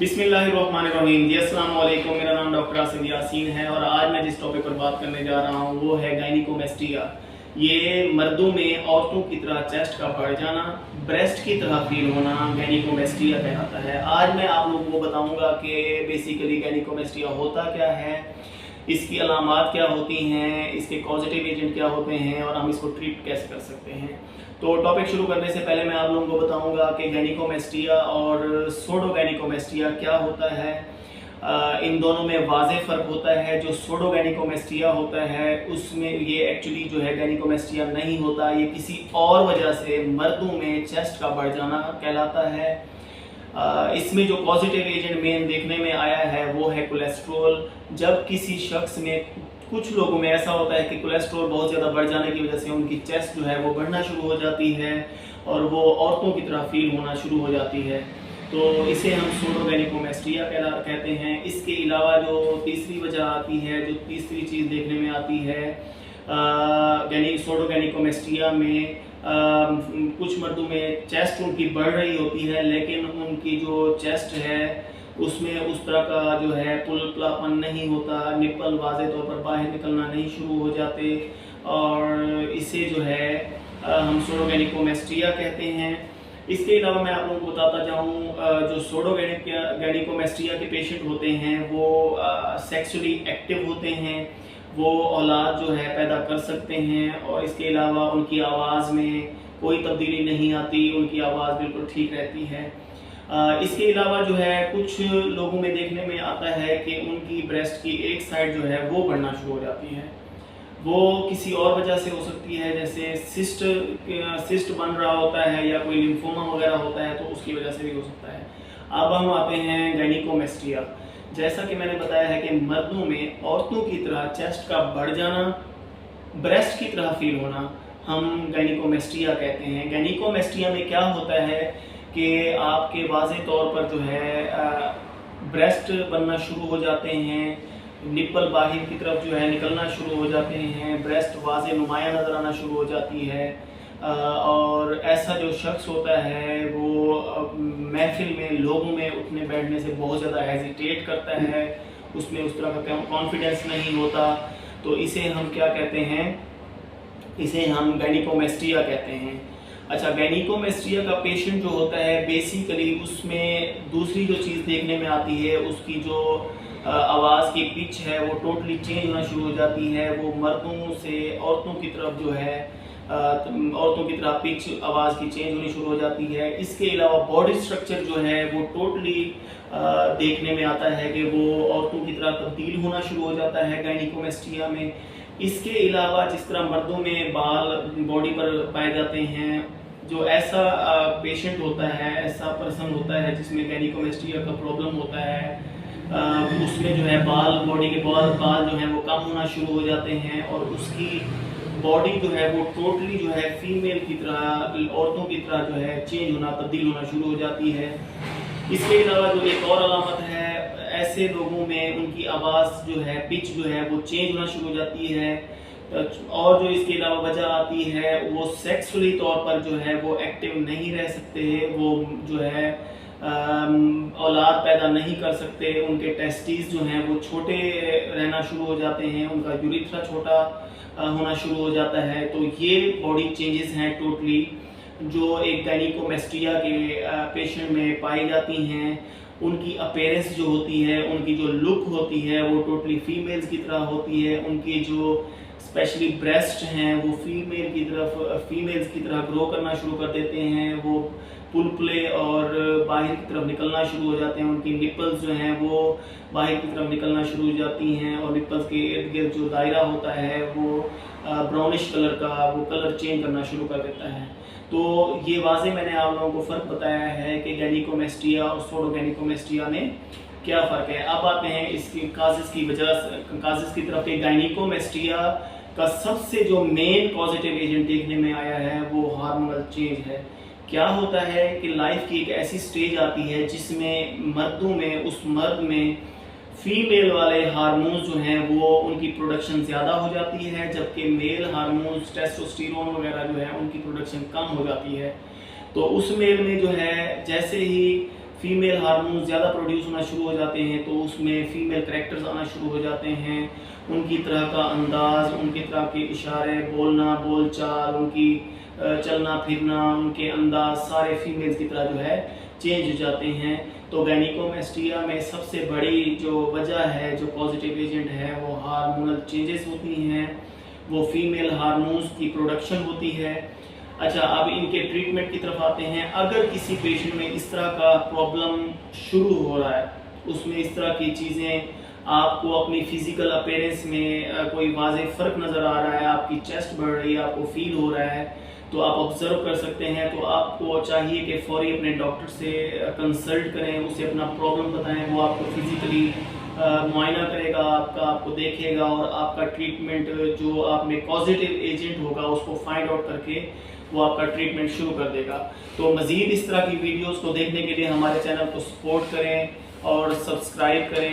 बिस्मिल्लाहिर्रहमानिर्रहीम जी, अस्सलाम वालेकुम। मेरा नाम डॉक्टर आसिफ यासीन है और आज मैं जिस टॉपिक पर बात करने जा रहा हूँ वो है गायनिकोमेस्टिया। ये मर्दों में औरतों की तरह चेस्ट का बढ़ जाना, ब्रेस्ट की तरह फील होना गायनिकोमेस्टिया कहलाता है। आज मैं आप लोगों को बताऊंगा कि बेसिकली गायनिकोमेस्टिया होता क्या है, इसकी अलामात क्या होती हैं, इसके कॉजेटिव एजेंट क्या होते हैं और हम इसको ट्रीट कैसे कर सकते हैं। तो टॉपिक शुरू करने से पहले मैं आप लोगों को बताऊंगा कि गायनिकोमेस्टिया और सूडोगायनिकोमेस्टिया क्या होता है। इन दोनों में वाज़ेह फ़र्क होता है। जो सूडोगायनिकोमेस्टिया होता है उसमें ये एक्चुअली जो है गायनिकोमेस्टिया नहीं होता, ये किसी और वजह से मर्दों में चेस्ट का बढ़ जाना कहलाता है। इसमें जो पॉजिटिव एजेंट मेन देखने में आया है वो है कोलेस्ट्रॉल। जब किसी शख्स में, कुछ लोगों में ऐसा होता है कि कोलेस्ट्रॉल बहुत ज़्यादा बढ़ जाने की वजह से उनकी चेस्ट जो है वो बढ़ना शुरू हो जाती है और वो औरतों की तरह फील होना शुरू हो जाती है, तो इसे हम सूडोगायनिकोमेस्टिया कहते हैं। इसके अलावा जो तीसरी वजह आती है, जो तीसरी चीज़ देखने में आती है सूडोगायनिकोमेस्टिया में, कुछ मर्दों में चेस्ट उनकी बढ़ रही होती है लेकिन उनकी जो चेस्ट है उसमें उस तरह का जो है पुलपलापन नहीं होता, निप्पल वाज़े तौर पर बाहर निकलना नहीं शुरू हो जाते और इसे जो है हम सूडोगायनिकोमेस्टिया कहते हैं। इसके अलावा मैं आप लोगों को बताता जाऊँ, जो सूडोगायनिकोमेस्टिया के पेशेंट होते हैं वो सेक्सुअली एक्टिव होते हैं, वो औलाद जो है पैदा कर सकते हैं और इसके अलावा उनकी आवाज़ में कोई तब्दीली नहीं आती, उनकी आवाज़ बिल्कुल ठीक रहती है। इसके अलावा जो है कुछ लोगों में देखने में आता है कि उनकी ब्रेस्ट की एक साइड जो है वो बढ़ना शुरू हो जाती है। वो किसी और वजह से हो सकती है, जैसे सिस्ट बन रहा होता है या कोई लिम्फोमा वगैरह होता है तो उसकी वजह से भी हो सकता है। अब हम आते हैं गायनिकोमेस्टिया। जैसा कि मैंने बताया है कि मर्दों में औरतों की तरह चेस्ट का बढ़ जाना, ब्रेस्ट की तरह फील होना हम गायनिकोमेस्टिया कहते हैं। गायनिकोमेस्टिया में क्या होता है कि आपके वाज़ेह तौर पर जो है ब्रेस्ट बनना शुरू हो जाते हैं, निप्पल बाहर की तरफ जो है निकलना शुरू हो जाते हैं, ब्रेस्ट वाज़ेह नुमाया नज़र आना शुरू हो जाती है और ऐसा जो शख्स होता है वो महफिल में लोगों में उठने बैठने से बहुत ज़्यादा हेजिटेट करता है, उसमें उस तरह का कॉन्फिडेंस नहीं होता। तो इसे हम क्या कहते हैं, इसे हम गायनिकोमेस्टिया कहते हैं। अच्छा, गायनिकोमेस्टिया का पेशेंट जो होता है बेसिकली उसमें दूसरी जो चीज़ देखने में आती है, उसकी जो आवाज़ की पिच है वो टोटली चेंज होना शुरू हो जाती है। वो मर्दों से औरतों की तरफ जो है औरतों की तरह पिच आवाज़ की चेंज होनी शुरू हो जाती है। इसके अलावा बॉडी स्ट्रक्चर जो है वो टोटली देखने में आता है कि वो औरतों की तरह तब्दील होना शुरू हो जाता है गायनिकोमेस्टिया में। इसके अलावा जिस तरह मर्दों में बाल बॉडी पर पाए जाते हैं, जो ऐसा पेशेंट होता है, ऐसा पर्सन होता है जिसमें गायनिकोमेस्टिया का प्रॉब्लम होता है, उसमें जो है बॉडी के बाल जो हैं वो कम होना शुरू हो जाते हैं और उसकी बॉडी जो है वो टोटली जो है फीमेल की तरह, औरतों की तरह जो है चेंज होना, तब्दील होना शुरू हो जाती है। इसके अलावा जो एक और अलामत है, ऐसे लोगों में उनकी आवाज़ जो है, पिच जो है वो चेंज होना शुरू हो जाती है। और जो इसके अलावा वजह आती है वो सेक्सुअली तौर पर जो है वो एक्टिव नहीं रह सकते, वो जो है औलाद पैदा नहीं कर सकते, उनके टेस्टिस जो हैं वो छोटे रहना शुरू हो जाते हैं, उनका यूरिथ्रा छोटा होना शुरू हो जाता है। तो ये बॉडी चेंजेस हैं टोटली जो एक गायनिकोमेस्टिया के पेशेंट में पाई जाती हैं। उनकी अपीयरेंस जो होती है, उनकी जो लुक होती है वो टोटली फीमेल्स की तरह होती है। उनकी जो स्पेशली ब्रेस्ट हैं वो फीमेल्स की तरह ग्रो करना शुरू कर देते हैं, वो पुलपले और बाहर की तरफ निकलना शुरू हो जाते हैं। उनकी निप्पल्स जो हैं वो बाहर की तरफ निकलना शुरू हो जाती हैं और निप्पल्स के इर्द गिर्द जो दायरा होता है वो ब्राउनिश कलर का, वो कलर चेंज करना शुरू कर देता है। तो ये वाज़ेह मैंने आप लोगों को फ़र्क बताया है कि गायनिकोमेस्टिया और सूडोगायनिकोमेस्टिया में क्या फ़र्क है। अब आते हैं इसकी काजेज़ की तरफ। गायनिकोमेस्टिया का सबसे जो मेन पॉजिटिव एजेंट देखने में आया है वो हार्मोनल चेंज है। क्या होता है कि लाइफ की एक ऐसी स्टेज आती है जिसमें मर्दों में, उस मर्द में फीमेल वाले हार्मोन्स जो हैं वो उनकी प्रोडक्शन ज़्यादा हो जाती है, जबकि मेल हार्मोन्स टेस्टोस्टेरोन वगैरह जो है उनकी प्रोडक्शन कम हो जाती है। तो उस मेल में जो है जैसे ही फीमेल हार्मोन्स ज़्यादा प्रोड्यूस होना शुरू हो जाते हैं, तो उसमें फीमेल करैक्टर्स आना शुरू हो जाते हैं। उनकी तरह का अंदाज़, उनकी तरह के इशारे, बोलना, बोलचाल, उनकी चलना फिरना, उनके अंदाज सारे फीमेल्स की तरह जो है चेंज हो जाते हैं। तो गायनिकोमेस्टिया में सबसे बड़ी जो वजह है, जो पॉजिटिव एजेंट है, वो हार्मोनल चेंजेस होती हैं, वो फीमेल हार्मोन्स की प्रोडक्शन होती है। अच्छा, अब इनके ट्रीटमेंट की तरफ आते हैं। अगर किसी पेशेंट में इस तरह का प्रॉब्लम शुरू हो रहा है, उसमें इस तरह की चीज़ें आपको अपनी फिजिकल अपीयरेंस में कोई वाज़ेह फ़र्क नज़र आ रहा है, आपकी चेस्ट बढ़ रही है, आपको फील हो रहा है, तो आप ऑब्जर्व कर सकते हैं। तो आपको चाहिए कि फ़ौरी अपने डॉक्टर से कंसल्ट करें, उसे अपना प्रॉब्लम बताएं। वो आपको फिज़िकली मुआयना करेगा, आपको देखेगा और आपका ट्रीटमेंट जो आप में पॉजिटिव एजेंट होगा उसको फाइंड आउट करके वो आपका ट्रीटमेंट शुरू कर देगा। तो मज़ीद इस तरह की वीडियोस को देखने के लिए हमारे चैनल को सपोर्ट करें और सब्सक्राइब करें।